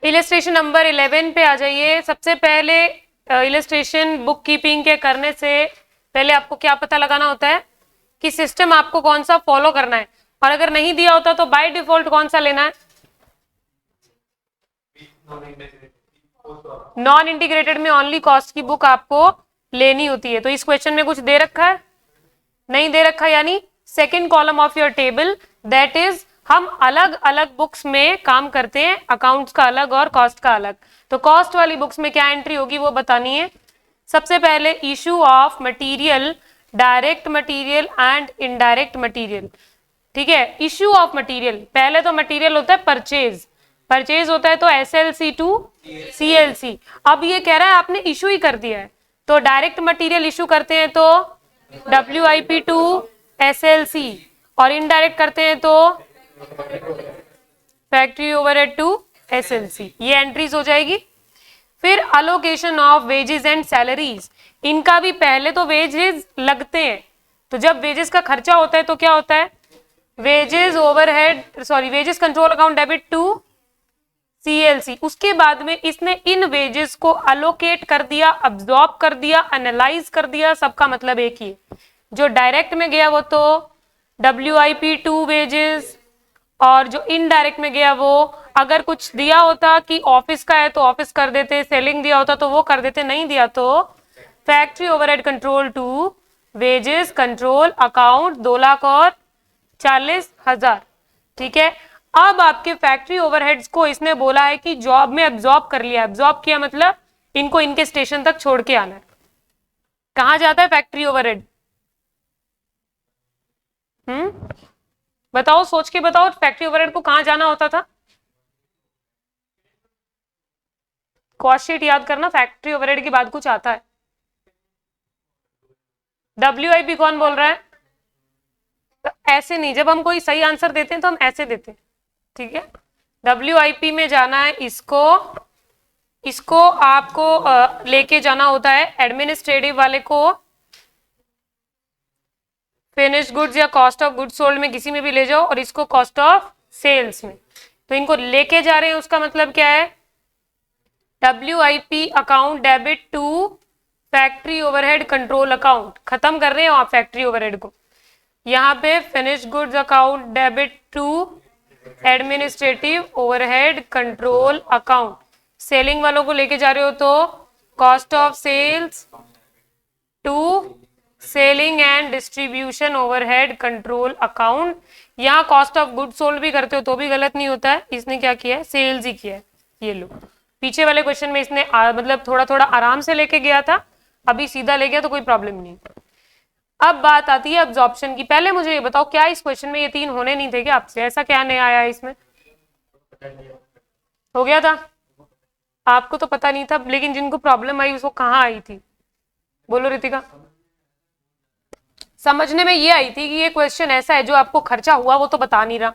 Illustration number 11 पे आ जाइए। सबसे पहले इलस्ट्रेशन बुक कीपिंग के करने से पहले आपको क्या पता लगाना होता है कि सिस्टम आपको कौन सा फॉलो करना है, और अगर नहीं दिया होता तो बाय डिफॉल्ट कौन सा लेना है, नॉन इंटीग्रेटेड में ओनली कॉस्ट की बुक आपको लेनी होती है। तो इस क्वेश्चन में कुछ दे रखा है, नहीं दे रखा, यानी second column of your table that is हम अलग अलग बुक्स में काम करते हैं, अकाउंट्स का अलग और कॉस्ट का अलग। तो कॉस्ट वाली बुक्स में क्या एंट्री होगी वो बतानी है। सबसे पहले issue of material, direct material and indirect material. ठीक है, इशू ऑफ मटेरियल, पहले तो मटेरियल होता है परचेज, परचेज होता है तो SLC टू CLC। अब ये कह रहा है आपने इशू ही कर दिया है, तो डायरेक्ट मटेरियल इशू करते हैं तो WIP टू SLC, और इनडायरेक्ट करते हैं तो फैक्ट्री ओवरहेड टू SLC। ये एंट्रीज हो जाएगी। फिर allocation of wages and salaries, इनका भी पहले तो वेजेस लगते हैं, तो जब वेजेस का खर्चा होता है तो क्या होता है, wages overhead sorry wages control account debit to CLC। उसके बाद में इसने इन वेजेस को अलोकेट कर दिया, अब्सॉर्ब कर दिया, एनालाइज कर दिया, सबका मतलब एक ही है। जो डायरेक्ट में गया वो तो WIP टू वेजेस, और जो इनडायरेक्ट में गया वो अगर कुछ दिया होता कि ऑफिस का है तो ऑफिस कर देते, सेलिंग दिया होता तो वो कर देते, नहीं दिया तो factory overhead control to wages control account 2,40,000। ठीक है, अब आपके फैक्ट्री ओवरहेड्स को इसने बोला है कि जॉब में एब्जॉर्ब कर लिया, एब्जॉर्ब किया मतलब इनको इनके स्टेशन तक छोड़ के आना है। कहां जाता है फैक्ट्री ओवरहेड, बताओ, सोच के बताओ, फैक्ट्री ओवरहेड को कहां जाना होता था, कॉस्ट शीट याद करना, फैक्ट्री ओवरहेड के बाद कुछ आता है। WIP कौन बोल रहा है, तो ऐसे नहीं, जब हम कोई सही आंसर देते हैं तो हम ऐसे देते हैं। ठीक है, WIP में जाना है, इसको आपको लेके जाना होता है एडमिनिस्ट्रेटिव वाले को फिनिश गुड्स या कॉस्ट ऑफ गुड्स सोल्ड में किसी में भी ले जाओ, और इसको कॉस्ट ऑफ सेल्स में, तो इनको लेके जा रहे हैं। उसका मतलब क्या है, WIP account debit to factory overhead control account, खत्म कर रहे हो आप फैक्ट्री ओवरहेड को। यहाँ पे finish goods account debit to administrative overhead control account, selling वालों को लेके जा रहे हो तो cost of sales to selling and distribution overhead control account. यहाँ कॉस्ट ऑफ गुड सोल्ड भी करते हो तो भी गलत नहीं होता है, इसने क्या किया है, सेल्स ही किया है। ये लो, पीछे वाले क्वेश्चन में इसने मतलब थोड़ा थोड़ा आराम से लेके गया था, अभी सीधा ले गया तो कोई प्रॉब्लम नहीं। अब बात आती है अब्जॉर्प्शन की। पहले मुझे ये बताओ, क्या इस क्वेश्चन में ये 3 होने नहीं थे क्या आपसे, ऐसा क्या नया आया है इसमें, हो गया था, आपको तो पता नहीं था, लेकिन जिनको प्रॉब्लम आई उसको कहाँ आई थी, बोलो रितिका। समझने में ये आई थी कि ये क्वेश्चन ऐसा है जो आपको खर्चा हुआ वो तो बता नहीं रहा।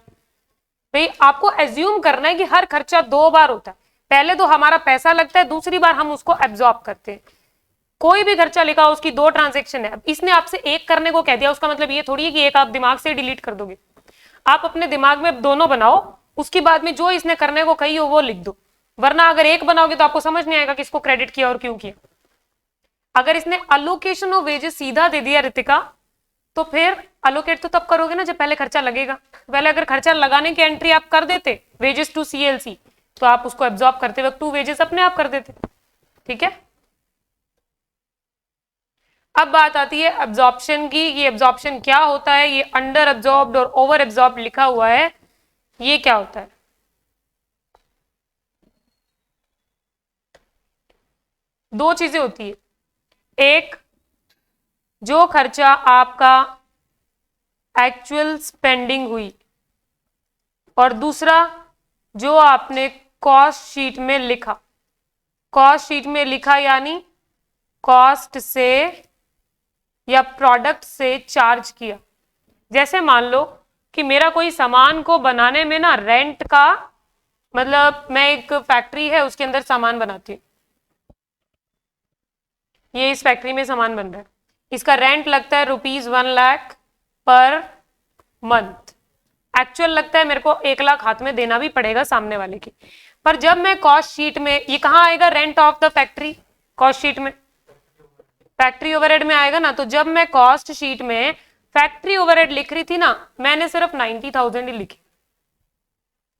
भाई आपको एज्यूम करना है कि हर खर्चा 2 बार होता है, पहले तो हमारा पैसा लगता है, दूसरी बार हम उसको एब्जॉर्ब करते हैं। कोई भी खर्चा लिखा हो उसकी 2 ट्रांजेक्शन है, अब इसने आपसे एक करने को कह दिया, उसका मतलब ये थोड़ी है कि एक आप दिमाग से डिलीट कर दोगे। आप अपने दिमाग में दोनों बनाओ, उसके बाद में जो इसने करने को कही हो वो लिख दो, वरना अगर एक बनाओगे तो आपको समझ नहीं आएगा किसको क्रेडिट किया और क्यों किया। अगर इसने अलोकेशन ऑफ वेजेस सीधा दे दिया रितिका, तो फिर अलोकेट तो तब करोगे ना जब पहले खर्चा लगेगा। पहले अगर खर्चा लगाने की एंट्री आप कर देते वेजेस टू CLC, तो आप उसको एब्जॉर्ब करते वक्त टू वेजेस अपने आप कर देते। ठीक है, अब बात आती है एब्जॉर्प्शन की। ये एब्जॉर्प्शन क्या होता है, ये अंडर एब्जॉर्ब्ड और ओवर एब्जॉर्ब्ड लिखा हुआ है, ये क्या होता है। दो चीजें होती है, एक जो खर्चा आपका एक्चुअल स्पेंडिंग हुई, और दूसरा जो आपने कॉस्ट शीट में लिखा। कॉस्ट शीट में लिखा यानी कॉस्ट से या प्रोडक्ट से चार्ज किया। जैसे मान लो कि मेरा कोई सामान को बनाने में ना रेंट का, मतलब मैं एक फैक्ट्री है उसके अंदर सामान बनाती हूँ, ये इस फैक्ट्री में सामान बन रहा है, इसका रेंट लगता है ₹1 लाख पर मंथ। एक्चुअल लगता है मेरे को 1 लाख हाथ में देना भी पड़ेगा सामने वाले की, पर जब मैं कॉस्ट शीट में, ये कहाँ आएगा, rent of the factory, cost sheet में फैक्ट्री ओवरहेड में आएगा ना। तो जब मैं कॉस्ट शीट में फैक्ट्री ओवरहेड लिख रही थी ना, मैंने सिर्फ 90,000 ही लिखी।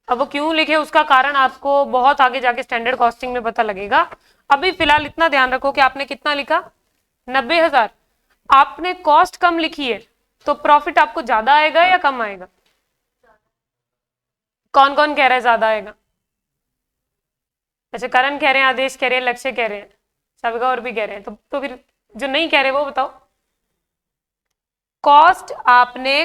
अब वो क्यों लिखे उसका कारण आपको बहुत आगे जाके स्टैंडर्ड कॉस्टिंग में पता लगेगा। अभी फिलहाल इतना ध्यान रखो कि आपने कितना लिखा, 90,000। आपने कॉस्ट कम लिखी है तो प्रॉफिट आपको ज्यादा आएगा या कम आएगा? कौन कौन कह रहा है ज्यादा आएगा? अच्छा, करण कह रहे हैं, आदेश कह रहे हैं, लक्ष्य कह रहे हैं, सबका और भी कह रहे हैं। तो फिर जो नहीं कह रहे वो बताओ। कॉस्ट आपने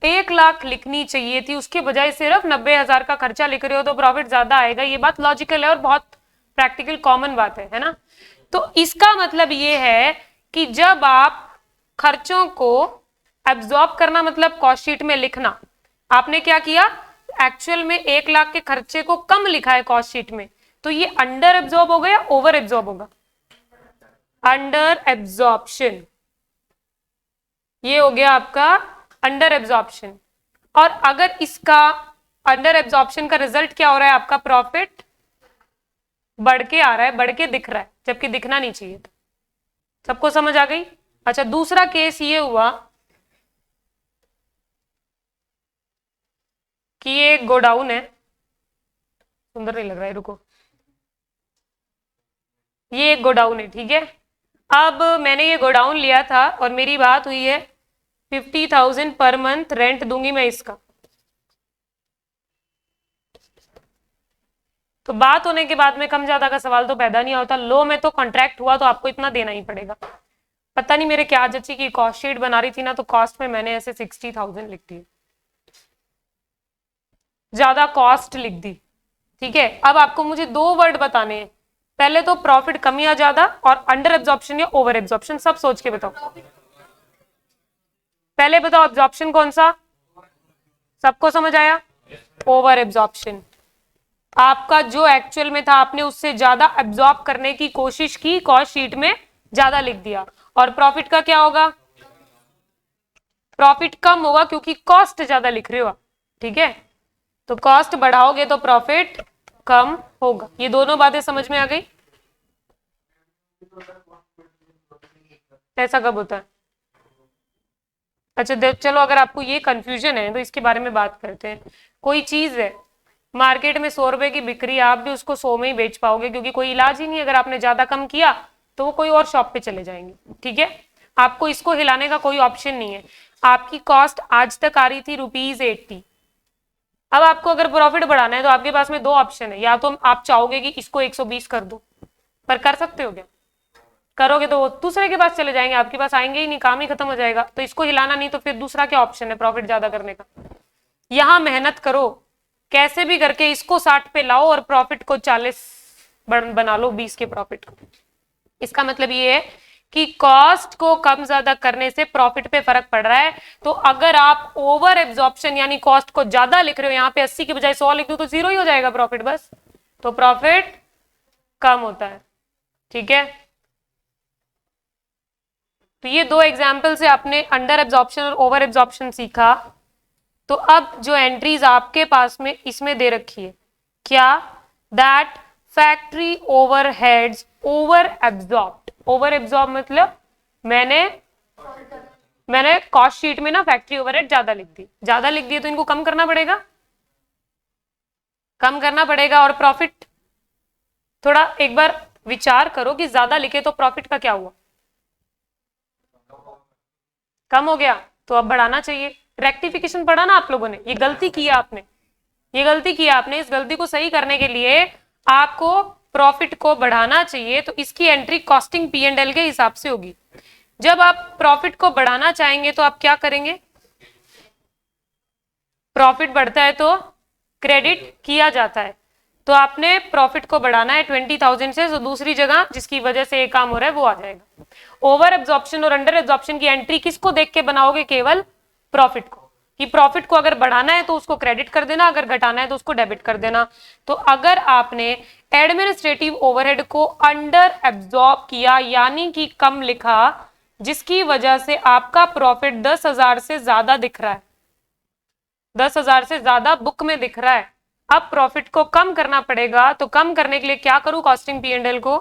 1,00,000 लिखनी चाहिए थी, उसके बजाय सिर्फ 90,000 का खर्चा लिख रहे हो तो प्रॉफिट ज्यादा आएगा। ये बात लॉजिकल है और बहुत प्रैक्टिकल कॉमन बात है ना। तो इसका मतलब ये है कि जब आप खर्चों को एब्जॉर्ब करना, मतलब कॉस्ट शीट में लिखना, आपने क्या किया, एक्चुअल में 1,00,000 के खर्चे को कम लिखा है कॉस्ट शीट में, तो ये अंडर एब्जॉर्ब होगा या ओवर एब्जॉर्ब होगा? Under absorption. ये हो गया आपका अंडर एब्जॉर्प्शन। और अगर इसका अंडर एब्जॉर्प्शन का रिजल्ट क्या हो रहा है, आपका प्रॉफिट बढ़ के आ रहा है, बढ़ के दिख रहा है, जबकि दिखना नहीं चाहिए था। सबको समझ आ गई? अच्छा, दूसरा केस ये हुआ कि ये गोडाउन है, सुंदर नहीं लग रहा है, रुको, ये एक गोडाउन है, ठीक है। अब मैंने ये गोडाउन लिया था और मेरी बात हुई है 50,000 पर मंथ रेंट दूंगी मैं इसका। तो बात होने के बाद में कम ज्यादा का सवाल तो पैदा नहीं होता। लो में तो कॉन्ट्रैक्ट हुआ तो आपको इतना देना ही पड़ेगा। पता नहीं मेरे क्या जची की कॉस्ट शीट बना रही थी ना, तो कॉस्ट में मैंने ऐसे 60,000 लिख दी, ज्यादा कॉस्ट लिख दी, ठीक है। अब आपको मुझे दो वर्ड बताने हैं, पहले तो प्रॉफिट कम या ज्यादा, और अंडर एब्जॉर्प्शन या ओवर एब्जॉर्प्शन। सब सोच के बताओ, पहले बताओ एब्जॉर्प्शन कौन सा? सबको समझ आया? Over absorption. आपका जो एक्चुअल में था आपने उससे ज्यादा एब्जॉर्ब करने की कोशिश की, कॉस्ट शीट में ज्यादा लिख दिया। और प्रॉफिट का क्या होगा? प्रॉफिट कम होगा क्योंकि कॉस्ट ज्यादा लिख रहे हो, ठीक है। तो कॉस्ट बढ़ाओगे तो प्रॉफिट कम होगा। ये दोनों बातें समझ में आ गई? ऐसा कब होता है? अच्छा चलो, अगर आपको ये कंफ्यूजन है तो इसके बारे में बात करते हैं। कोई चीज है मार्केट में 100 रुपए की बिक्री, आप भी उसको 100 में ही बेच पाओगे, क्योंकि कोई इलाज ही नहीं। अगर आपने ज्यादा कम किया तो वो कोई और शॉप पे चले जाएंगे, ठीक है। आपको इसको हिलाने का कोई ऑप्शन नहीं है। आपकी कॉस्ट आज तक आ रही थी ₹80। अब आपको अगर प्रॉफिट बढ़ाना है तो आपके पास में दो ऑप्शन है, या तो आप चाहोगे कि इसको 120 कर दो, पर कर सकते हो क्या? करोगे तो वो दूसरे के पास चले जाएंगे, आपके पास आएंगे ही नहीं, काम ही खत्म हो जाएगा। तो इसको हिलाना नहीं, तो फिर दूसरा क्या ऑप्शन है प्रॉफिट ज्यादा करने का? यहां मेहनत करो, कैसे भी करके इसको 60 पे लाओ और प्रॉफिट को 40 बना लो, 20 के प्रॉफिट को। इसका मतलब ये है कि कॉस्ट को कम ज्यादा करने से प्रॉफिट पे फर्क पड़ रहा है। तो अगर आप ओवर एब्जॉर्प्शन यानी कॉस्ट को ज्यादा लिख रहे हो, यहाँ पे 80 के बजाय 100 लिख दो तो 0 ही हो जाएगा प्रॉफिट, बस। तो प्रॉफिट कम होता है, ठीक है। तो ये दो एग्जाम्पल से आपने अंडर एब्जॉर्प्शन और ओवर एब्जॉर्प्शन सीखा। तो अब जो एंट्रीज आपके पास में इसमें दे रखी है, क्या? That factory overheads over absorbed. Over absorb मतलब मैंने कॉस्ट शीट में ना फैक्ट्री ओवरहेड ज्यादा लिख दी, तो इनको कम करना पड़ेगा, और प्रॉफिट थोड़ा एक बार विचार करो कि ज्यादा लिखे तो प्रॉफिट का क्या हुआ? कम हो गया, तो अब बढ़ाना चाहिए। रेक्टिफिकेशन पढ़ा ना आप लोगों ने, ये गलती किया आपने, इस गलती को सही करने के लिए आपको प्रॉफिट को बढ़ाना चाहिए। तो इसकी एंट्री कॉस्टिंग P&L के हिसाब से होगी। जब आप प्रॉफिट को बढ़ाना चाहेंगे तो आप क्या करेंगे? प्रॉफिट बढ़ता है तो क्रेडिट किया जाता है, तो आपने प्रॉफिट को बढ़ाना है 20,000 से, तो दूसरी जगह जिसकी वजह से ये काम हो रहा है वो आ जाएगा। ओवर एब्जॉर्प्शन और अंडर एब्जॉर्प्शन की एंट्री किसको देख के बनाओगे? केवल प्रॉफिट को, कि प्रॉफिट को अगर बढ़ाना है तो उसको क्रेडिट कर देना, अगर घटाना है तो उसको डेबिट कर देना। तो अगर आपने एडमिनिस्ट्रेटिव ओवरहेड को अंडर एब्जॉर्ब किया यानी कि कम लिखा, जिसकी वजह से आपका प्रॉफिट 10,000 से ज्यादा दिख रहा है, 10,000 से ज्यादा बुक में दिख रहा है, अब प्रॉफिट को कम करना पड़ेगा, तो कम करने के लिए क्या करूं, कॉस्टिंग पी एंड एल को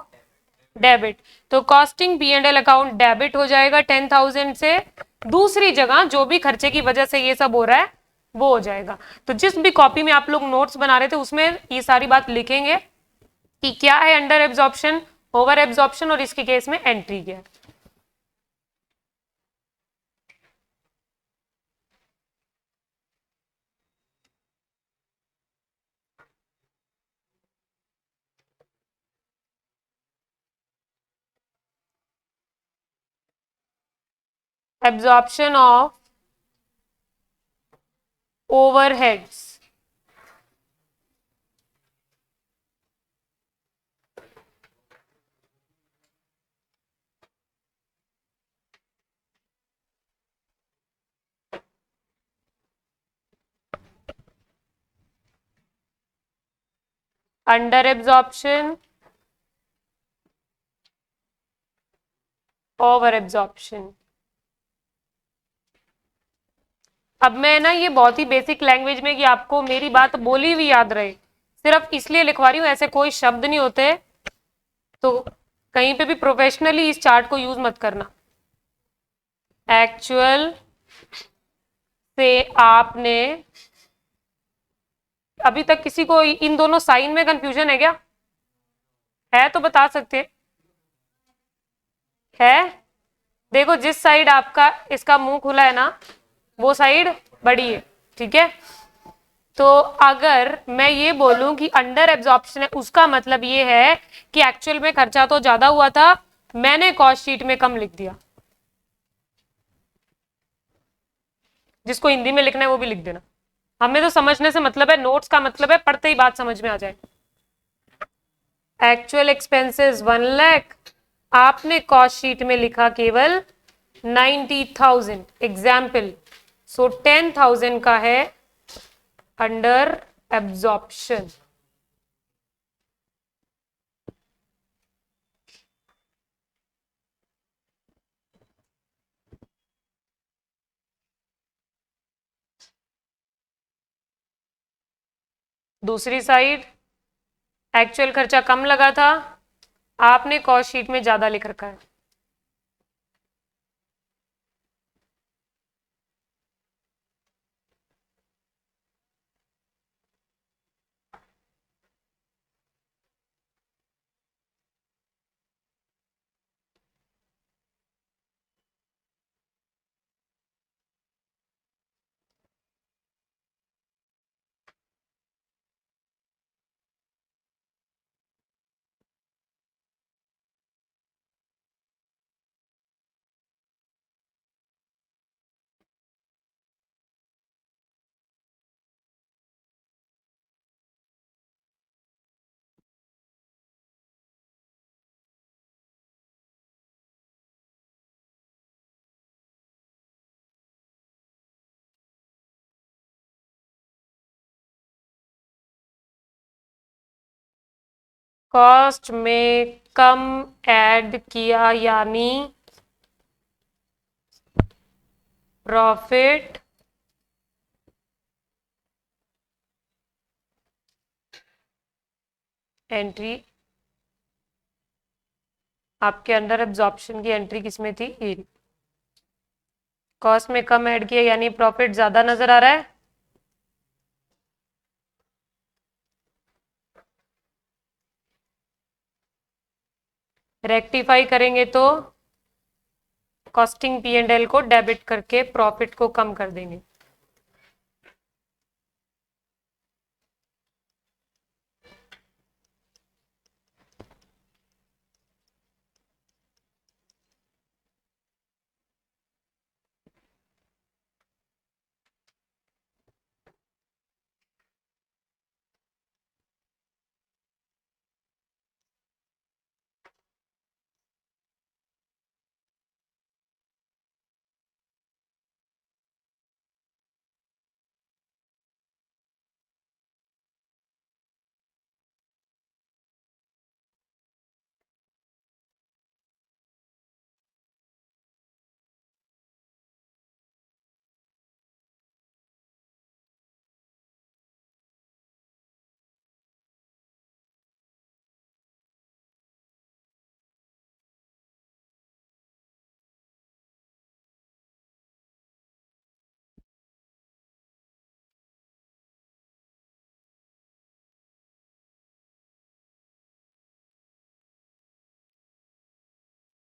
डेबिट। तो costing P and L account debit हो जाएगा 10,000 से, दूसरी जगह जो भी खर्चे की वजह से ये सब हो रहा है वो हो जाएगा। तो जिस भी कॉपी में आप लोग नोट्स बना रहे थे उसमें ये सारी बात लिखेंगे कि क्या है अंडर एब्जॉर्प्शन, ओवर एब्जॉर्प्शन और इसके केस में एंट्री क्या है। Absorption of overheads, under absorption, over absorption. अब मैं ना ये बहुत ही बेसिक लैंग्वेज में कि आपको मेरी बात बोली हुई याद रहे सिर्फ इसलिए लिखवा रही हूं, ऐसे कोई शब्द नहीं होते, तो कहीं पे भी प्रोफेशनली इस चार्ट को यूज मत करना। एक्चुअल से आपने, अभी तक किसी को इन दोनों साइन में कंफ्यूजन है क्या? है तो बता सकते है। देखो जिस साइड आपका इसका मुंह खुला है ना वो साइड बड़ी है, ठीक है। तो अगर मैं ये बोलूं कि अंडर एब्जॉर्प्शन है, उसका मतलब ये है कि एक्चुअल में खर्चा तो ज्यादा हुआ था, मैंने कॉस्ट शीट में कम लिख दिया। जिसको हिंदी में लिखना है वो भी लिख देना, हमें तो समझने से मतलब है, नोट्स का मतलब है पढ़ते ही बात समझ में आ जाए। एक्चुअल एक्सपेंसेस 1 लाख, आपने कॉस्ट शीट में लिखा केवल 90,000 एग्जाम्पल, सो 10,000 का है अंडर एब्जॉर्प्शन। दूसरी साइड एक्चुअल खर्चा कम लगा था, आपने कॉस्ट शीट में ज्यादा लिख रखा है। कॉस्ट में कम ऐड किया यानी प्रॉफिट एंट्री, आपके अंडर एब्जॉर्प्शन की एंट्री किसमें थी, ये कॉस्ट में कम ऐड किया यानी प्रॉफिट ज्यादा नजर आ रहा है। रेक्टिफाई करेंगे तो कॉस्टिंग पी एंड एल को डेबिट करके प्रॉफिट को कम कर देंगे।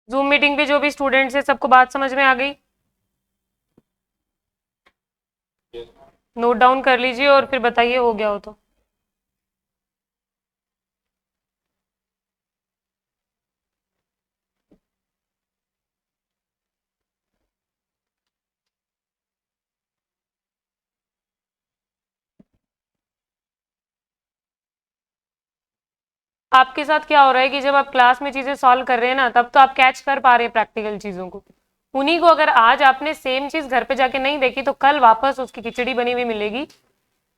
जूम मीटिंग पे जो भी स्टूडेंट्स है सबको बात समझ में आ गई? नोट डाउन कर लीजिए और फिर बताइए हो गया हो तो। आपके साथ क्या हो रहा है कि जब आप क्लास में चीजें सॉल्व कर रहे हैं ना, तब तो आप कैच कर पा रहे हैं प्रैक्टिकल चीजों को। उन्हीं को अगर आज आपने सेम चीज घर पे जाके नहीं देखी तो कल वापस उसकी खिचड़ी बनी हुई मिलेगी।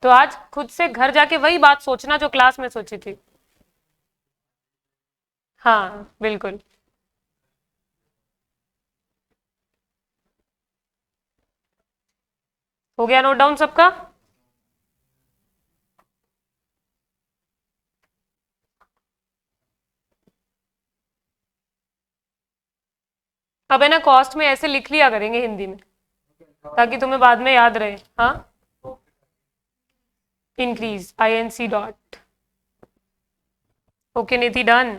तो आज खुद से घर जाके वही बात सोचना जो क्लास में सोची थी। हाँ बिल्कुल। हो गया नोट डाउन सबका? अब है ना कॉस्ट में ऐसे लिख लिया करेंगे हिंदी में, ताकि तुम्हें बाद में याद रहे। हाँ, इंक्रीज INC डॉट। ओके निधि, डन।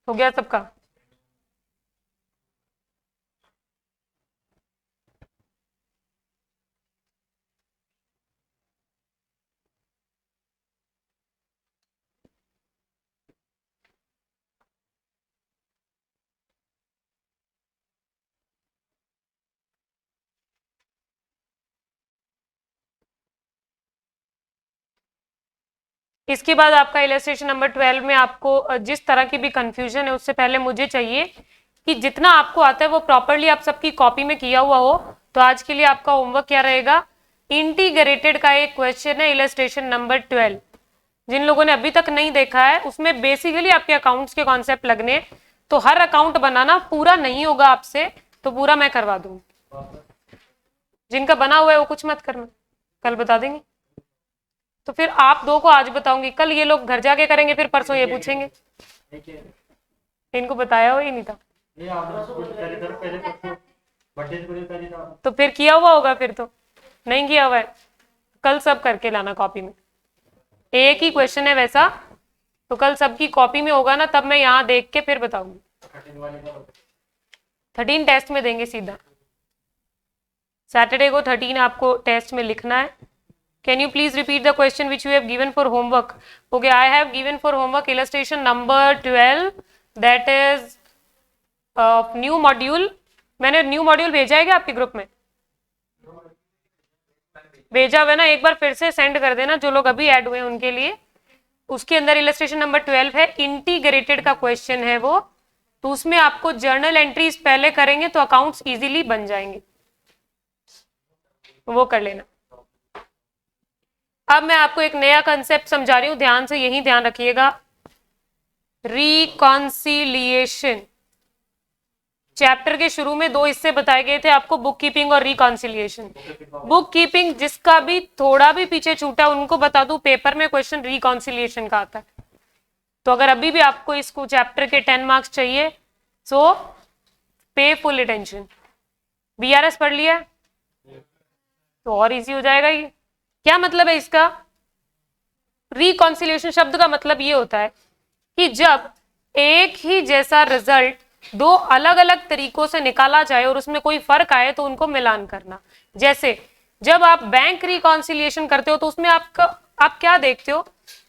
हो गया सबका? इसके बाद आपका इलस्ट्रेशन नंबर 12 में आपको जिस तरह की भी कंफ्यूजन है उससे पहले मुझे चाहिए कि जितना आपको आता है वो प्रॉपरली आप सबकी कॉपी में किया हुआ हो। तो आज के लिए आपका होमवर्क क्या रहेगा? इंटीग्रेटेड का एक क्वेश्चन है इलस्ट्रेशन नंबर 12। जिन लोगों ने अभी तक नहीं देखा है उसमें बेसिकली आपके अकाउंट्स के कॉन्सेप्ट लगने हैं। तो हर अकाउंट बनाना पूरा नहीं होगा आपसे, तो पूरा मैं करवा दूंगी। जिनका बना हुआ है वो कुछ मत करना, कल बता देंगे। तो फिर आप दो को आज बताऊंगी, कल ये लोग घर जाके करेंगे, फिर परसों ये पूछेंगे। इनको बताया हो ही नहीं था तो फिर किया हुआ होगा, फिर तो नहीं किया हुआ है। कल सब करके लाना कॉपी में, एक ही क्वेश्चन है वैसा, तो कल सबकी कॉपी में होगा ना, तब मैं यहाँ देख के फिर बताऊंगी। 13 टेस्ट में देंगे सीधा, सैटरडे को 13 आपको टेस्ट में लिखना है। Can you please repeat the question which you have given for homework? Okay, I have given for homework illustration number 12, that is new module. मैंने न्यू मॉड्यूल भेजा है क्या आपके ग्रुप में? भेजा हुआ है ना, एक बार फिर से सेंड कर देना जो लोग अभी ऐड हुए हैं उनके लिए। उसके अंदर इलस्ट्रेशन नंबर 12 है, इंटीग्रेटेड का क्वेश्चन है वो। तो उसमें आपको जर्नल एंट्रीज पहले करेंगे तो अकाउंट्स इजीली बन जाएंगे, वो कर लेना। अब मैं आपको एक नया कंसेप्ट समझा रही हूं, ध्यान से यही ध्यान रखिएगा। रिकॉन्सिलिएशन चैप्टर के शुरू में दो हिस्से बताए गए थे आपको, बुक कीपिंग और रिकॉन्सिलिएशन। बुक कीपिंग जिसका भी थोड़ा भी पीछे छूटा उनको बता दूं, पेपर में क्वेश्चन रिकॉन्सिलिएशन का आता है। तो अगर अभी भी आपको इसको चैप्टर के 10 मार्क्स चाहिए, सो पे फुल अटेंशन। BRS पढ़ लिया तो और इजी हो जाएगा। ये क्या मतलब है इसका? रिकॉन्सिलिएशन शब्द का मतलब ये होता है कि जब एक ही जैसा रिजल्ट दो अलग अलग तरीकों से निकाला जाए और उसमें कोई फर्क आए तो उनको मिलान करना। जैसे जब आप बैंक रिकॉन्सिलिएशन करते हो तो उसमें आप क्या देखते हो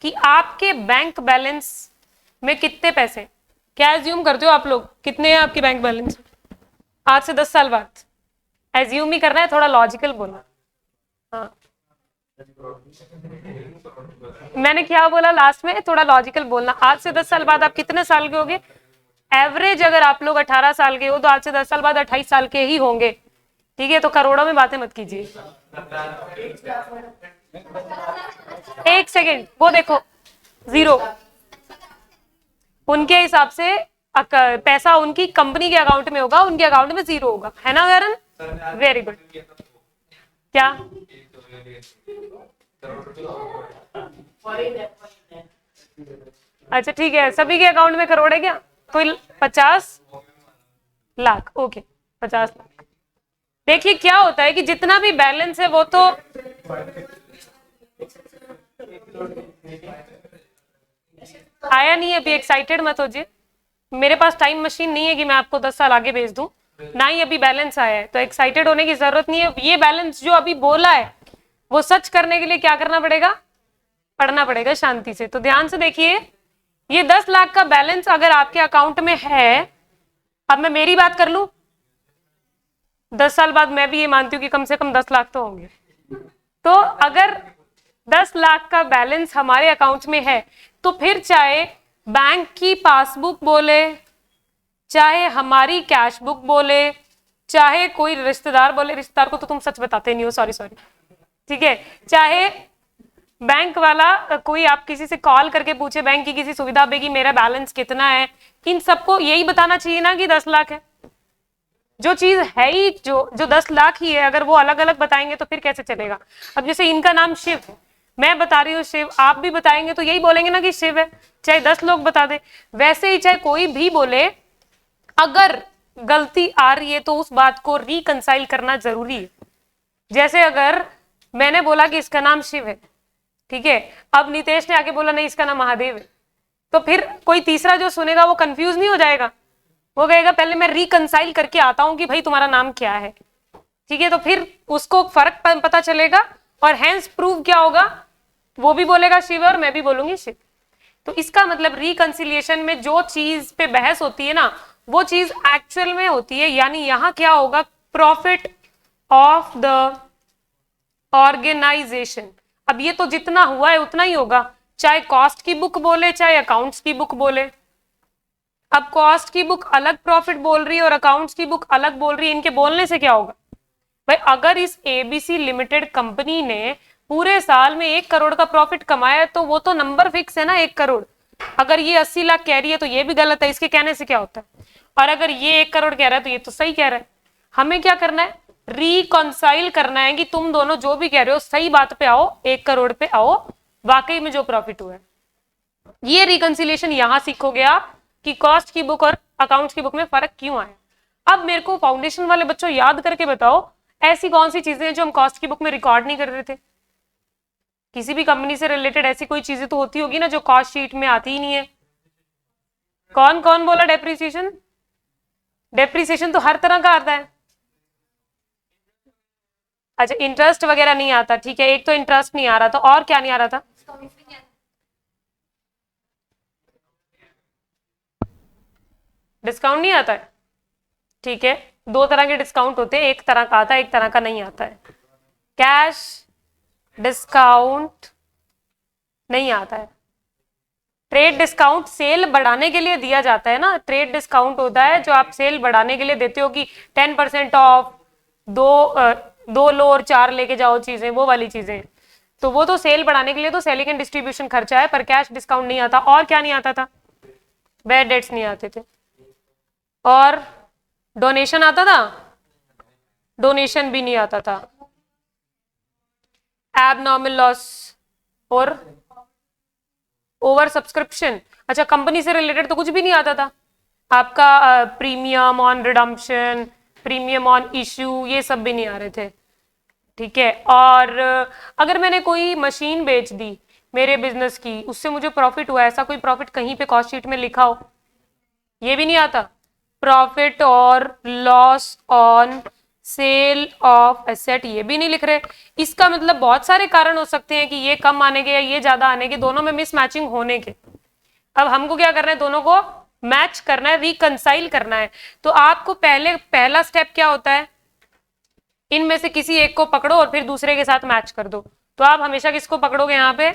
कि आपके बैंक बैलेंस में कितने पैसे, क्या एज्यूम करते हो आप लोग, कितने हैं आपके बैंक बैलेंस आज से 10 साल बाद? एज्यूम ही करना है, थोड़ा लॉजिकल बोलना। हाँ, मैंने क्या बोला लास्ट में? थोड़ा लॉजिकल बोलना। आज से 10 साल बाद आप कितने साल के होगे? एवरेज अगर आप लोग 18 साल के हो तो आज से 10 साल बाद 28 साल के ही होंगे। ठीक है, तो करोड़ों में बातें मत कीजिए। एक सेकेंड, वो देखो 0, उनके हिसाब से पैसा उनकी कंपनी के अकाउंट में होगा, उनके अकाउंट में 0 होगा, है ना वैरन? Very good. क्या अच्छा ठीक है, सभी के अकाउंट में करोड़ है क्या? कोई 50 लाख? ओके 50 लाख। देखिए क्या होता है कि जितना भी बैलेंस है वो तो आया नहीं है अभी, एक्साइटेड मत हो जी। मेरे पास टाइम मशीन नहीं है कि मैं आपको 10 साल आगे भेज दूं, ना ही अभी बैलेंस आया है, तो एक्साइटेड होने की जरूरत नहीं है। ये बैलेंस जो अभी बोला है वो सच करने के लिए क्या करना पड़ेगा, पढ़ना पड़ेगा शांति से। तो ध्यान से देखिए, ये 10 लाख का बैलेंस अगर आपके अकाउंट में है, अब मैं मेरी बात कर लूं, 10 साल बाद मैं भी ये मानती हूँ कि कम से कम 10 लाख तो होंगे। तो अगर 10 लाख का बैलेंस हमारे अकाउंट में है, तो फिर चाहे बैंक की पासबुक बोले, चाहे हमारी कैश बुक बोले, चाहे कोई रिश्तेदार बोले, रिश्तेदार को तो तुम सच बताते नहीं हो, सॉरी सॉरी, ठीक है, चाहे बैंक वाला कोई आप किसी से कॉल करके पूछे, बैंक की किसी सुविधा पे कि मेरा बैलेंस कितना है, इन सबको यही बताना चाहिए ना कि 10 लाख है। जो चीज है ही जो 10 लाख ही है, अगर वो अलग अलग बताएंगे तो फिर कैसे चलेगा। अब जैसे इनका नाम शिव है, मैं बता रही हूँ शिव, आप भी बताएंगे तो यही बोलेंगे ना कि शिव है, चाहे 10 लोग बता दे। वैसे ही चाहे कोई भी बोले, अगर गलती आ रही है तो उस बात को रिकंसाइल करना जरूरी है। जैसे अगर मैंने बोला कि इसका नाम शिव है, ठीक है, अब नितेश ने आके बोला नहीं इसका नाम महादेव है, तो फिर कोई तीसरा जो सुनेगा वो कंफ्यूज नहीं हो जाएगा, वो कहेगा पहले मैं रिकंसाइल करके आता हूं कि भाई तुम्हारा नाम क्या है, ठीक है, तो फिर उसको फर्क पता चलेगा, और हैंस प्रूव क्या होगा, वो भी बोलेगा शिव और मैं भी बोलूंगी शिव। तो इसका मतलब रिकंसिलिएशन में जो चीज पे बहस होती है ना, वो चीज एक्चुअल में होती है, यानी यहां क्या होगा, प्रॉफिट ऑफ द ऑर्गेनाइजेशन। अब ये तो जितना हुआ है उतना ही होगा, चाहे कॉस्ट की बुक बोले चाहे अकाउंट्स की बुक बोले। अब कॉस्ट की बुक अलग प्रॉफिट बोल रही है और अकाउंट्स की बुक अलग बोल रही है, इनके बोलने से क्या होगा भाई, अगर इस एबीसी लिमिटेड कंपनी ने पूरे साल में 1 करोड़ का प्रॉफिट कमाया तो वो तो नंबर फिक्स है ना 1 करोड़। अगर ये 80 लाख कह रही है तो ये भी गलत है, इसके कहने से क्या होता है, और अगर ये 1 करोड़ कह रहा है तो ये तो सही कह रहा है। हमें क्या करना है, रिकॉन्साइल करना है कि तुम दोनों जो भी कह रहे हो सही बात पे आओ, 1 करोड़ पे आओ, वाकई में जो प्रॉफिट हुआ है। ये रिकंसिलिएशन यहां सीखोगे आप कि कॉस्ट की बुक और अकाउंट्स की बुक में फर्क क्यों आया। अब मेरे को फाउंडेशन वाले बच्चों याद करके बताओ, ऐसी कौन सी चीजें हैं जो हम कॉस्ट की बुक में रिकॉर्ड नहीं कर रहे थे। किसी भी कंपनी से रिलेटेड ऐसी कोई चीजें तो होती होगी ना जो कॉस्ट शीट में आती ही नहीं है। कौन कौन बोला डेप्रिसिएशन, डेप्रिसिएशन तो हर तरह का आता है। अच्छा, इंटरेस्ट वगैरह नहीं आता, ठीक है, एक तो इंटरेस्ट नहीं आ रहा था, और क्या नहीं आ रहा था, डिस्काउंट नहीं आता है, ठीक है, 2 तरह के डिस्काउंट होते हैं, एक तरह का आता है एक तरह का नहीं आता है। कैश डिस्काउंट नहीं आता है, ट्रेड डिस्काउंट सेल बढ़ाने के लिए दिया जाता है ना, ट्रेड डिस्काउंट होता है जो आप सेल बढ़ाने के लिए देते हो कि 10% ऑफ, 2 लो और 4 लेके जाओ चीजें, वो वाली चीजें, तो वो तो सेल बढ़ाने के लिए तो सेलिंग एंड डिस्ट्रीब्यूशन खर्चा है, पर कैश डिस्काउंट नहीं आता। और क्या नहीं आता था, बैड डेट्स नहीं आते थे, और डोनेशन आता था, डोनेशन भी नहीं आता था, एबनॉर्मल लॉस और ओवर सब्सक्रिप्शन। अच्छा, कंपनी से रिलेटेड तो कुछ भी नहीं आता था आपका, premium on redemption, premium on issue, ये सब भी नहीं आ रहे थे, ठीक है। और अगर मैंने कोई मशीन बेच दी मेरे बिजनेस की, उससे मुझे प्रॉफिट हुआ, ऐसा कोई प्रॉफिट कहीं पे कॉस्ट शीट में लिखा हो, ये भी नहीं आता। प्रॉफिट और loss on sale of asset, ये भी नहीं लिख रहे। इसका मतलब बहुत सारे कारण हो सकते हैं कि ये कम आने के या ये ज्यादा आने के, दोनों में मिसमैचिंग होने के। अब हमको क्या करना है, दोनों को मैच करना है, रिकंसाइल करना है। तो आपको पहला स्टेप क्या होता है, इनमें से किसी एक को पकड़ो और फिर दूसरे के साथ मैच कर दो। तो आप हमेशा किसको पकड़ोगे यहाँ पे,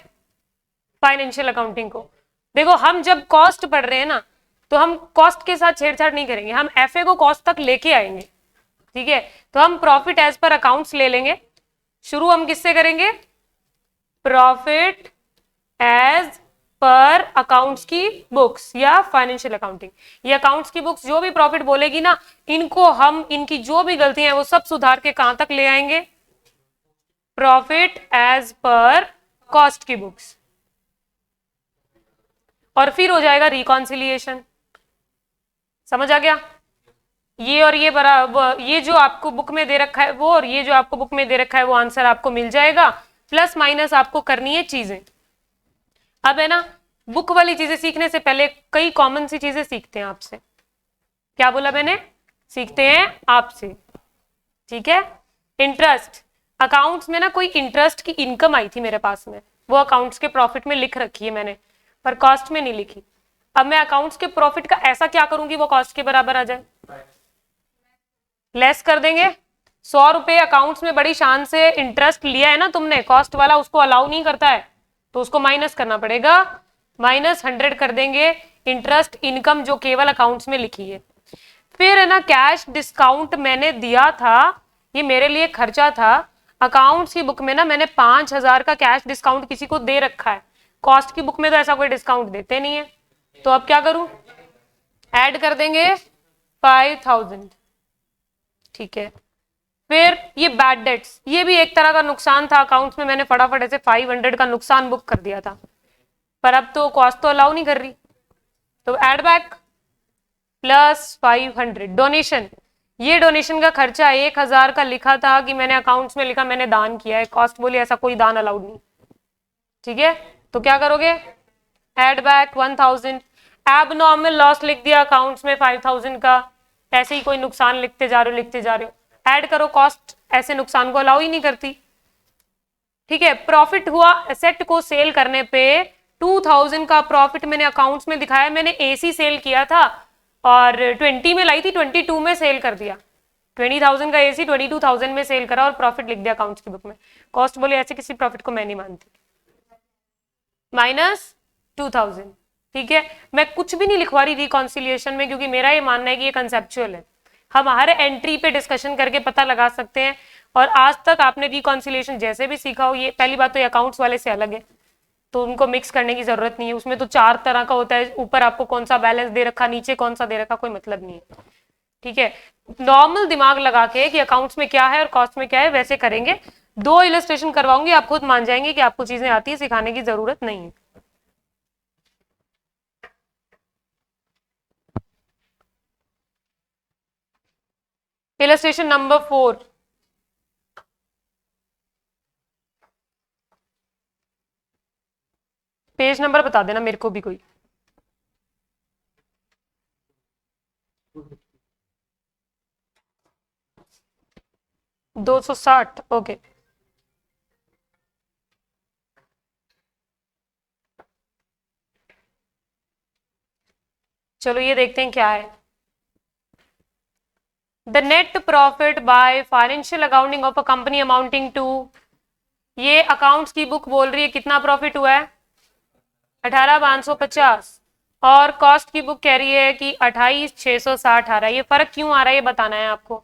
फाइनेंशियल अकाउंटिंग को। देखो, हम जब कॉस्ट पढ़ रहे हैं ना, तो हम कॉस्ट के साथ छेड़छाड़ नहीं करेंगे, हम एफए को कॉस्ट तक लेके आएंगे, ठीक है। तो हम प्रॉफिट एज पर अकाउंट्स ले लेंगे। शुरू हम किससे करेंगे, प्रॉफिट एज पर अकाउंट्स की बुक्स या फाइनेंशियल अकाउंटिंग। ये अकाउंट्स की बुक्स जो भी प्रॉफिट बोलेगी ना, इनको हम, इनकी जो भी गलतियां हैं वो सब सुधार के कहां तक ले आएंगे, प्रॉफिट एज पर कॉस्ट की बुक्स, और फिर हो जाएगा रिकॉन्सिलिएशन। समझ आ गया, ये और ये बराबर, ये जो आपको बुक में दे रखा है वो, और ये जो आपको बुक में दे रखा है वो, आंसर आपको मिल जाएगा। प्लस माइनस आपको करनी है चीजें। अब है ना, बुक वाली चीजें सीखने से पहले कई कॉमन सी चीजें सीखते हैं आपसे। क्या बोला मैंने? सीखते हैं आपसे, ठीक है। इंटरेस्ट, अकाउंट्स में ना कोई इंटरेस्ट की इनकम आई थी मेरे पास में, वो अकाउंट्स के प्रॉफिट में लिख रखी है मैंने, पर कॉस्ट में नहीं लिखी। अब मैं अकाउंट्स के प्रॉफिट का ऐसा क्या करूंगी वो कॉस्ट के बराबर आ जाए? लेस कर देंगे। 100 रुपए अकाउंट्स में बड़ी शान से इंटरेस्ट लिया है ना तुमने, कॉस्ट वाला उसको अलाउ नहीं करता है, तो उसको माइनस करना पड़ेगा, -100 कर देंगे इंटरेस्ट इनकम जो केवल अकाउंट्स में लिखी है। फिर है ना कैश डिस्काउंट मैंने दिया था, ये मेरे लिए खर्चा था। अकाउंट्स की बुक में ना मैंने 5000 का कैश डिस्काउंट किसी को दे रखा है, कॉस्ट की बुक में तो ऐसा कोई डिस्काउंट देते नहीं है, तो अब क्या करूं? ऐड कर देंगे 5000, ठीक है। फिर ये बैड डेट्स, ये भी एक तरह का नुकसान था अकाउंट्स में, मैंने फटाफट ऐसे 500 का नुकसान बुक कर दिया था, पर अब तो कॉस्ट तो अलाउ नहीं कर रही, तो ऐड बैक +500। डोनेशन, ये डोनेशन का खर्चा 1000 का लिखा था कि मैंने अकाउंट्स में लिखा मैंने दान किया है, कॉस्ट बोली ऐसा कोई दान अलाउड नहीं, ठीक है। तो क्या करोगे? Add back 1000। एबनॉर्मल लॉस लिख दिया अकाउंट्स में 5000 का, ऐसे ही कोई नुकसान लिखते जा रहे हो, ऐड करो, कॉस्ट ऐसे नुकसान को अलाउ ही नहीं करती, ठीक है। प्रॉफिट हुआ एसेट को सेल करने पे 2000 का प्रॉफिट मैंने अकाउंट्स में दिखाया, मैंने एसी सेल किया था और 20 में लाई थी, 22 में सेल कर दिया, 20,000 का एसी 22,000 में सेल करा और प्रॉफिट लिख दिया अकाउंट्स की बुक में, कॉस्ट बोले ऐसे किसी प्रॉफिट को मैं नहीं मानती, -2000, ठीक है। मैं कुछ भी नहीं लिखवा रही रिकॉन्सिलिएशन में, क्योंकि मेरा ये मानना है कि ये कंसेप्चुअल है, हम हर एंट्री पे डिस्कशन करके पता लगा सकते हैं। और आज तक आपने रिकॉन्सिलिएशन जैसे भी सीखा हो, ये पहली बात तो ये अकाउंट्स वाले से अलग है, तो उनको मिक्स करने की जरूरत नहीं है, उसमें तो 4 तरह का होता है, ऊपर आपको कौन सा बैलेंस दे रखा, नीचे कौन सा दे रखा, कोई मतलब नहीं है, ठीक है। नॉर्मल दिमाग लगा के कि अकाउंट्स में क्या है और कॉस्ट में क्या है वैसे करेंगे। 2 इलस्ट्रेशन करवाऊंगी, आप खुद मान जाएंगे कि आपको चीजें आती है, सिखाने की जरूरत नहीं है। इलस्ट्रेशन नंबर 4, पेज नंबर बता देना मेरे को भी कोई। $260, ओके। चलो ये देखते हैं क्या है। The net profit by financial accounting of a company amounting to, ये अकाउंट्स की बुक बोल रही है कितना प्रॉफिट हुआ है? 18,550, और कॉस्ट की बुक कह रही है कि 28,660 आ रहा है। ये फर्क क्यों आ रहा है ये बताना है आपको,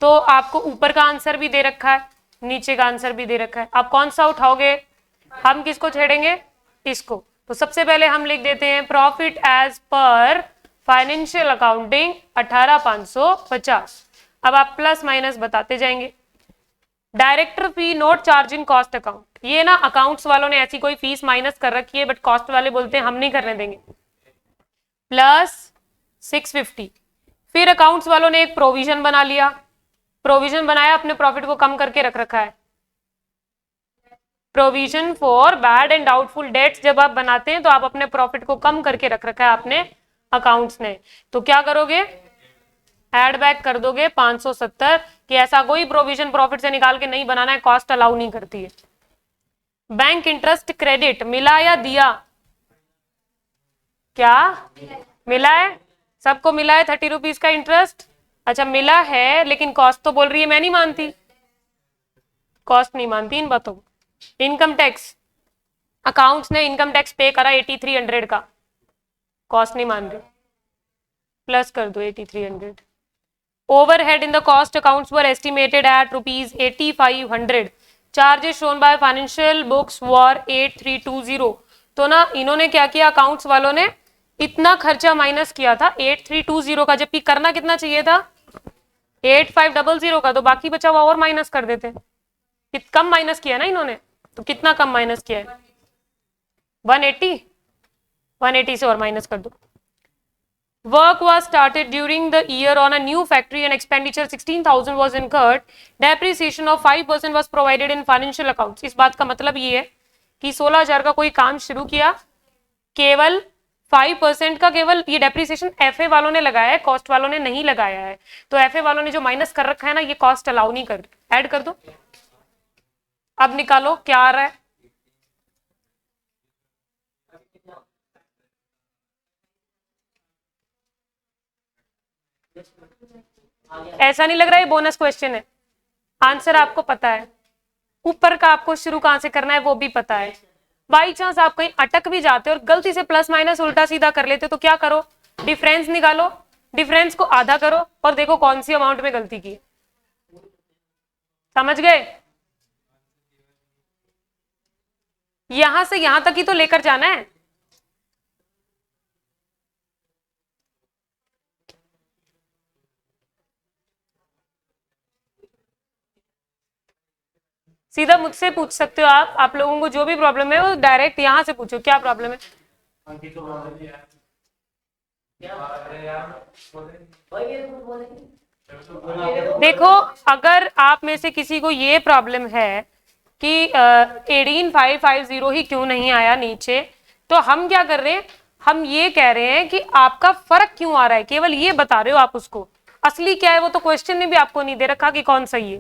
तो आपको ऊपर का आंसर भी दे रखा है, नीचे का आंसर भी दे रखा है, आप कौन सा उठाओगे? हम किसको छेड़ेंगे? इसको। तो सबसे पहले हम लिख देते हैं profit as per financial accounting 18,550। अब आप प्लस माइनस बताते जाएंगे। Director fee not charge in cost account, ये ना अकाउंट्स वालों ने ऐसी कोई फीस माइनस कर रखी है, बट कॉस्ट वाले बोलते हैं हम नहीं करने देंगे, +650। फिर अकाउंट्स वालों ने एक प्रोविजन बना लिया, प्रोविजन बनाया, अपने प्रॉफिट को कम करके रख रखा है, provision for bad and doubtful debts जब आप बनाते हैं तो आप अपने प्रॉफिट को कम करके रख रखा है आपने अकाउंट्स ने, तो क्या करोगे? ऐड बैक कर दोगे 570, कि ऐसा कोई प्रोविजन प्रॉफिट से निकाल के नहीं बनाना है, कॉस्ट अलाउ नहीं करती है। बैंक इंटरेस्ट क्रेडिट मिला या दिया? क्या मिला है? सबको मिला है 30 रुपीज का इंटरेस्ट, अच्छा मिला है, लेकिन कॉस्ट तो बोल रही है मैं नहीं मानती, कॉस्ट नहीं मानती इन बातों। इनकम टैक्स, अकाउंट्स ने इनकम टैक्स पे करा 8300 का, कॉस्ट नहीं मान रही, प्लस कर दो 8300। Overhead in the cost accounts were estimated at ₹8500, charges shown by financial books were 8320। तो ना इन्होंने क्या किया, अकाउंट्स वालों ने इतना खर्चा माइनस किया था 8320 का, जबकि करना कितना चाहिए था 8500 का, तो बाकी बचा हुआ और माइनस कर देते, कम माइनस किया ना इन्होंने, तो कितना कम माइनस किया है 180 से और माइनस कर दो। Work was started during the year on a new factory and expenditure 16,000 was incurred. Depreciation of 5% was provided in financial accounts. इस बात का मतलब ये है कि 16,000 का कोई काम शुरू किया, केवल 5% का केवल ये डेप्रिसिएशन एफए वालों ने लगाया है, कॉस्ट वालों ने नहीं लगाया है। तो एफए वालों ने जो माइनस कर रखा है ना, ये कॉस्ट अलाउ नहीं कर, ऐड कर दो। अब निकालो क्या आ रहा है। ऐसा नहीं लग रहा है बोनस क्वेश्चन है, आंसर आपको पता है, ऊपर का आपको शुरू कहां से करना है वो भी पता है। बाई चांस आप कहीं अटक भी जाते हो और गलती से प्लस माइनस उल्टा सीधा कर लेते हो तो क्या करो, डिफरेंस निकालो, डिफरेंस को आधा करो और देखो कौन सी अमाउंट में गलती की। समझ गए? यहां से यहां तक ही तो लेकर जाना है। सीधा मुझसे पूछ सकते हो आप लोगों को जो भी प्रॉब्लम है वो डायरेक्ट यहां से पूछो, क्या प्रॉब्लम है। देखो अगर आप में से किसी को ये प्रॉब्लम है कि 18550 ही क्यों नहीं आया नीचे, तो हम क्या कर रहे हैं, हम ये कह रहे हैं कि आपका फर्क क्यों आ रहा है, केवल ये बता रहे हो आप उसको। असली क्या है वो तो क्वेश्चन ने भी आपको नहीं दे रखा कि कौन सही है,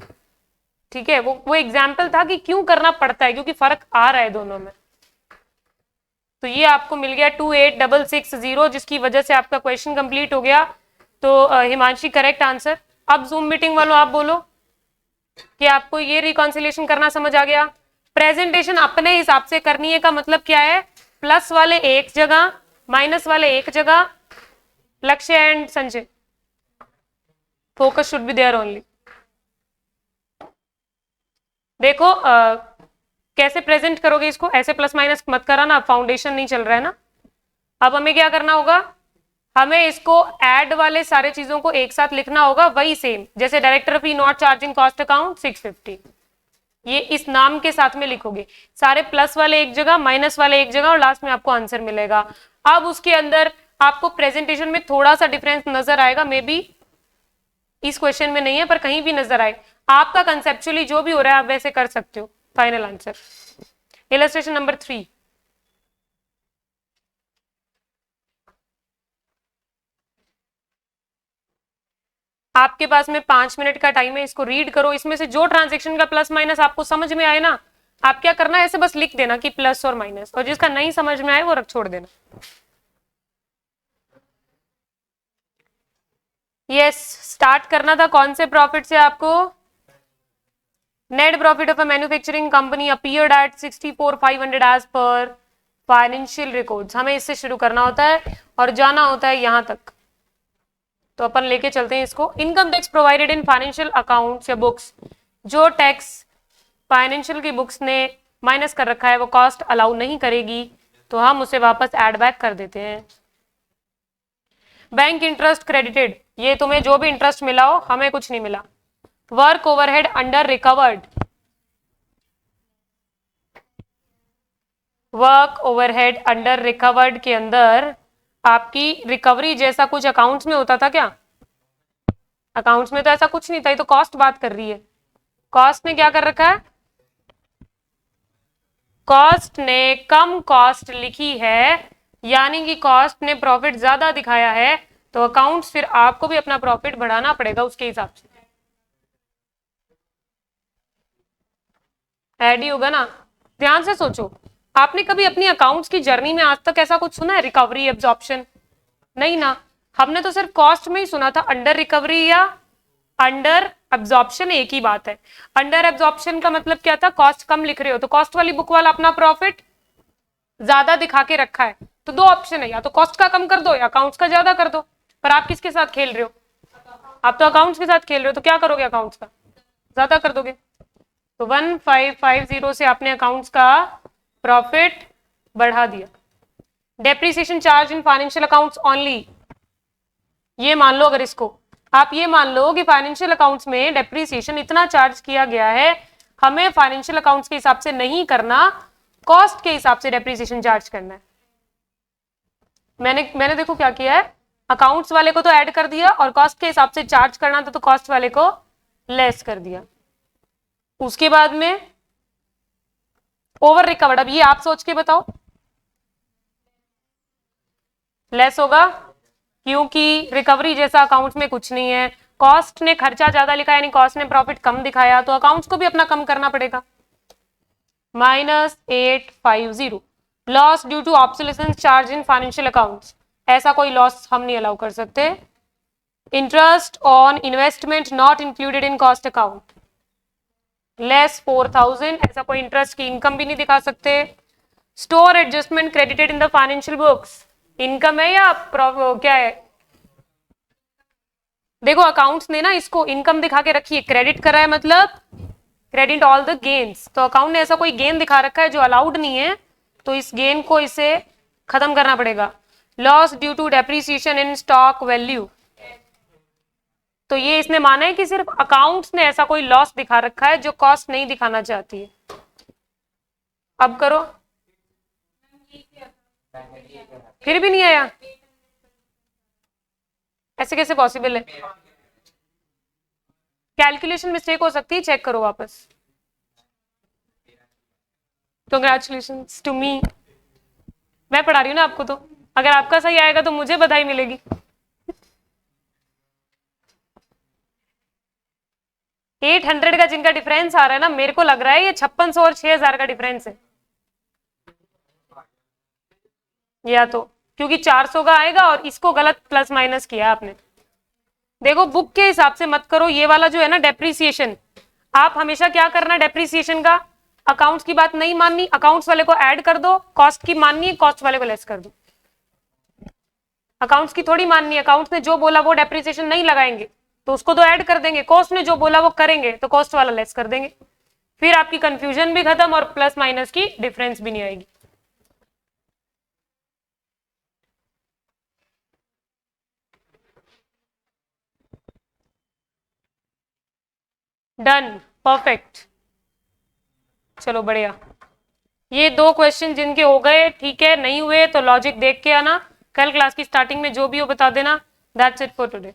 ठीक है। वो एग्जाम्पल था कि क्यों करना पड़ता है, क्योंकि फर्क आ रहा है दोनों में। तो ये आपको मिल गया 28660, जिसकी वजह से आपका क्वेश्चन कंप्लीट हो गया। तो हिमांशी करेक्ट आंसर। अब जूम मीटिंग वालों आप बोलो कि आपको ये रिकॉन्सिलेशन करना समझ आ गया। प्रेजेंटेशन अपने हिसाब से करनी है का मतलब क्या है, प्लस वाले एक जगह, माइनस वाले एक जगह। Lakshya and Sanjay, focus should be there only. देखो कैसे प्रेजेंट करोगे इसको, ऐसे प्लस माइनस मत कराना, फाउंडेशन नहीं चल रहा है ना। अब हमें क्या करना होगा, हमें इसको ऐड वाले सारे चीजों को एक साथ लिखना होगा, वही सेम जैसे director fee not charging cost account 650, ये इस नाम के साथ में लिखोगे। सारे प्लस वाले एक जगह, माइनस वाले एक जगह, और लास्ट में आपको आंसर मिलेगा। अब उसके अंदर आपको प्रेजेंटेशन में थोड़ा सा डिफरेंस नजर आएगा, मे बी इस क्वेश्चन में नहीं है पर कहीं भी नजर आए। आपका कंसेप्चुअली जो भी हो रहा है आप वैसे कर सकते हो। Final answer illustration number 3। आपके पास में 5 मिनट का टाइम है, इसको रीड करो। इसमें से जो ट्रांजेक्शन का प्लस माइनस आपको समझ में आए ना, आप क्या करना है, ऐसे बस लिख देना कि प्लस और माइनस, और जिसका नहीं समझ में आए वो रख छोड़ देना। यस, स्टार्ट करना था कौन से प्रॉफिट से आपको। Net profit of a manufacturing company appeared at 64,500 as per financial records. हमें इससे शुरू करना होता है और जाना होता है यहां तक। तो अपन लेके चलते हैं इसको। Income tax provided in financial accounts या बुक्स, जो टैक्स फाइनेंशियल की बुक्स ने माइनस कर रखा है वो कॉस्ट अलाउ नहीं करेगी, तो हम उसे वापस एड बैक कर देते हैं। बैंक इंटरेस्ट क्रेडिटेड, ये तुम्हें जो भी इंटरेस्ट मिला हो, हमें कुछ नहीं मिला। Work overhead under recovered, work overhead under recovered के अंदर आपकी रिकवरी जैसा कुछ अकाउंट्स में होता था क्या? अकाउंट्स में तो ऐसा कुछ नहीं था, ये तो कॉस्ट बात कर रही है। कॉस्ट ने क्या कर रखा है, कॉस्ट ने कम कॉस्ट लिखी है, यानी कि कॉस्ट ने प्रॉफिट ज्यादा दिखाया है, तो अकाउंट्स फिर आपको भी अपना प्रॉफिट बढ़ाना पड़ेगा उसके हिसाब से। ऐड ही होगा ना। ध्यान से सोचो, आपने कभी अपनी अकाउंट्स की जर्नी में आज तक ऐसा कुछ सुना है, रिकवरी एब्जॉर्प्शन? नहीं ना, हमने तो सिर्फ कॉस्ट में ही सुना था। अंडर रिकवरी या अंडर एब्जॉर्प्शन एक ही बात है। अंडर एब्जॉर्प्शन का मतलब क्या था, कॉस्ट कम लिख रहे हो तो कॉस्ट वाली बुक वाला अपना प्रॉफिट ज्यादा दिखा के रखा है, तो दो ऑप्शन है, या तो कॉस्ट का कम कर दो या अकाउंट्स का ज्यादा कर दो। पर आप किसके साथ खेल रहे हो, आप तो अकाउंट्स के साथ खेल रहे हो, तो क्या करोगे, अकाउंट्स का ज्यादा कर दोगे। तो 1550 से आपने अकाउंट्स का प्रॉफिट बढ़ा दिया। Depreciation charge in financial accounts only, ये मान लो, अगर इसको आप ये मान लो कि फाइनेंशियल अकाउंट्स में डेप्रिसिएशन इतना चार्ज किया गया है, हमें फाइनेंशियल अकाउंट्स के हिसाब से नहीं करना, कॉस्ट के हिसाब से डेप्रिसिएशन चार्ज करना है। मैंने देखो क्या किया है, अकाउंट्स वाले को तो ऐड कर दिया और कॉस्ट के हिसाब से चार्ज करना था तो कॉस्ट वाले को लेस कर दिया। उसके बाद में ओवर रिकवर्ड, अब ये आप सोच के बताओ, लेस होगा क्योंकि रिकवरी जैसा अकाउंट्स में कुछ नहीं है। कॉस्ट ने खर्चा ज्यादा लिखा यानी कॉस्ट ने प्रॉफिट कम दिखाया, तो अकाउंट्स को भी अपना कम करना पड़ेगा। -850 loss due to obsolescence charge in financial accounts, ऐसा कोई लॉस हम नहीं अलाउ कर सकते। Interest on investment not included in cost account, less 4000, ऐसा कोई इंटरेस्ट की इनकम भी नहीं दिखा सकते। Store adjustment credited in the financial books, income है या क्या है? देखो अकाउंट्स ने ना इसको इनकम दिखा के रखी है, क्रेडिट करा है मतलब क्रेडिट ऑल द गेन्स, तो अकाउंट ने ऐसा कोई गेन दिखा रखा है जो अलाउड नहीं है, तो इस गेन को इसे खत्म करना पड़ेगा। Loss due to depreciation in stock value, तो ये इसने माना है कि सिर्फ अकाउंट्स ने ऐसा कोई लॉस दिखा रखा है जो कॉस्ट नहीं दिखाना चाहती है। अब करो, फिर भी नहीं आया, ऐसे कैसे पॉसिबल है? कैलकुलेशन मिस्टेक हो सकती है, चेक करो वापस। कंग्रेचुलेशंस टू मी, मैं पढ़ा रही हूँ ना आपको, तो अगर आपका सही आएगा तो मुझे बधाई मिलेगी। 800 का जिनका डिफरेंस आ रहा है ना, मेरे को लग रहा है ये 5600 और 6000 का डिफरेंस है, या तो क्योंकि 400 का आएगा और इसको गलत प्लस माइनस किया आपने। देखो बुक के हिसाब से मत करो, ये वाला जो है ना डेप्रीसिएशन, आप हमेशा क्या करना डेप्रीसिएशन का, अकाउंट्स की बात नहीं माननी, अकाउंट्स वाले को ऐड कर दो, कॉस्ट की माननी है कॉस्ट वाले को लेस कर दो। अकाउंट्स की थोड़ी माननी है, अकाउंट्स ने जो बोला वो डेप्रीसिएशन नहीं लगाएंगे तो उसको तो ऐड कर देंगे, कॉस्ट ने जो बोला वो करेंगे तो कॉस्ट वाला लेस कर देंगे, फिर आपकी कंफ्यूजन भी खत्म और प्लस माइनस की डिफरेंस भी नहीं आएगी। डन, परफेक्ट, चलो बढ़िया। ये 2 क्वेश्चन जिनके हो गए ठीक है, नहीं हुए तो लॉजिक देख के आना, कल क्लास की स्टार्टिंग में जो भी हो बता देना। That's it for today.